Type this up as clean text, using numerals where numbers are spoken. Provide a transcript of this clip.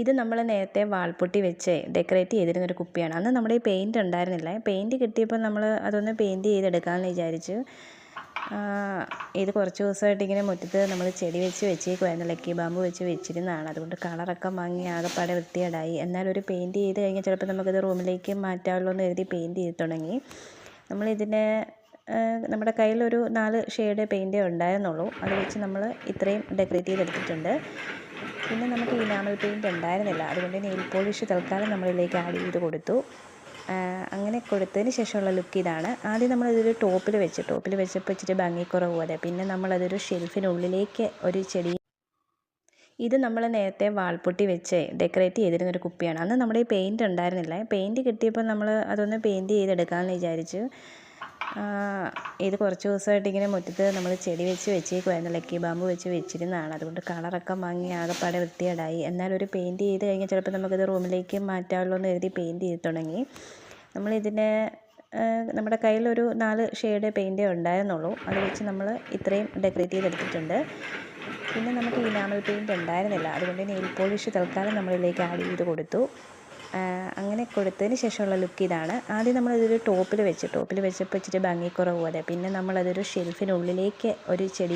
ഇത് നമ്മൾ നേരത്തെ വാൾപുട്ടി വെച്ച് ഡെക്കറേറ്റ് ചെയ്തിരുന്നൊരു കുപ്പിയാണ്. അന്ന് നമ്മുടെ ഈ പെയിൻറ്റ് ഉണ്ടായിരുന്നില്ല. പെയിൻറ്റ് കിട്ടിയപ്പോൾ നമ്മൾ അതൊന്ന് പെയിൻറ്റ് ചെയ്തെടുക്കാമെന്ന് വിചാരിച്ചു. ഇത് കുറച്ച് ദിവസമായിട്ട് ഇങ്ങനെ മുറ്റത്ത് നമ്മൾ ചെടി വെച്ചേക്കുമായിരുന്നു. ലക്കി ബാമ്പു വെച്ച് വെച്ചിരുന്നതാണ്. അതുകൊണ്ട് കളറൊക്കെ മങ്ങി ആകെപ്പാടെ വൃത്തികേടായി. എന്നാലൊരു പെയിൻറ്റ് ചെയ്ത് കഴിഞ്ഞാൽ ചിലപ്പോൾ നമുക്കിത് റൂമിലേക്ക് മാറ്റാമല്ലോ എന്ന് കരുതി പെയിൻറ്റ് ചെയ്ത് തുടങ്ങി. നമ്മളിതിന് നമ്മുടെ കയ്യിലൊരു 4 ഷെയ്ഡ് പെയിൻറ്റേ ഉണ്ടായിരുന്നുള്ളൂ. അത് വെച്ച് നമ്മൾ ഇത്രയും ഡെക്കറേറ്റ് ചെയ്തെടുത്തിട്ടുണ്ട്. പിന്നെ നമുക്ക് ഇനാമൽ പെയിൻറ്റ് ഉണ്ടായിരുന്നില്ല. അതുകൊണ്ട് നെയിൽ പോളിഷ് തൽക്കാലം നമ്മളിതിലേക്ക് ആഡ് ചെയ്ത് കൊടുത്തു. അങ്ങനെ കൊടുത്തതിന് ശേഷമുള്ള ലുക്ക് ഇതാണ്. ആദ്യം നമ്മളിതൊരു ടോപ്പിൽ വെച്ചപ്പോൾ ഇച്ചിരി ഭംഗിക്കുറവ് പോലെ. പിന്നെ നമ്മളതൊരു ഷെൽഫിനുള്ളിലേക്ക് ഒരു ചെടി. ഇത് നമ്മൾ നേരത്തെ വാൾപുട്ടി വെച്ച് ഡെക്കറേറ്റ് ചെയ്തിരുന്നൊരു കുപ്പിയാണ്. അന്ന് നമ്മുടെ ഈ പെയിൻറ്റ് ഉണ്ടായിരുന്നില്ല. പെയിൻറ്റ് കിട്ടിയപ്പോൾ നമ്മൾ അതൊന്ന് പെയിൻറ്റ് ചെയ്തെടുക്കാമെന്ന് വിചാരിച്ചു. ഇത് കുറച്ച് ദിവസമായിട്ട് ഇങ്ങനെ മുറ്റത്ത് നമ്മൾ ചെടി വെച്ചേക്കുമായിരുന്നു. ലക്കി ബാമ്പു വെച്ച് വെച്ചിരുന്നതാണ്. അതുകൊണ്ട് കളറൊക്കെ മങ്ങി ആകെപ്പാടെ വൃത്തികേടായി. എന്നാലൊരു പെയിൻറ്റ് ചെയ്ത് കഴിഞ്ഞാൽ ചിലപ്പോൾ നമുക്കിത് റൂമിലേക്ക് മാറ്റാമല്ലോ എന്ന് കരുതി പെയിൻറ്റ് ചെയ്ത് തുടങ്ങി. നമ്മളിതിന് നമ്മുടെ കയ്യിലൊരു 4 ഷെയ്ഡ് പെയിൻറ്റേ ഉണ്ടായിരുന്നുള്ളൂ. അത് വെച്ച് നമ്മൾ ഇത്രയും ഡെക്കറേറ്റ് ചെയ്തെടുത്തിട്ടുണ്ട്. പിന്നെ നമുക്ക് ഇനാമൽ പെയിൻറ്റ് ഉണ്ടായിരുന്നില്ല. അതുകൊണ്ട് നെയിൽ പോളിഷ് തൽക്കാലം നമ്മളിതിലേക്ക് ആഡ് ചെയ്ത് കൊടുത്തു. അങ്ങനെ കൊടുത്തതിന് ശേഷമുള്ള ലുക്ക് ഇതാണ്. ആദ്യം നമ്മളിതൊരു ടോപ്പിൽ വെച്ചപ്പോൾ ഇച്ചിരി ഭംഗിക്കുറവ് പോലെ. പിന്നെ നമ്മളതൊരു ഷെൽഫിനുള്ളിലേക്ക് ഒരു ചെടി.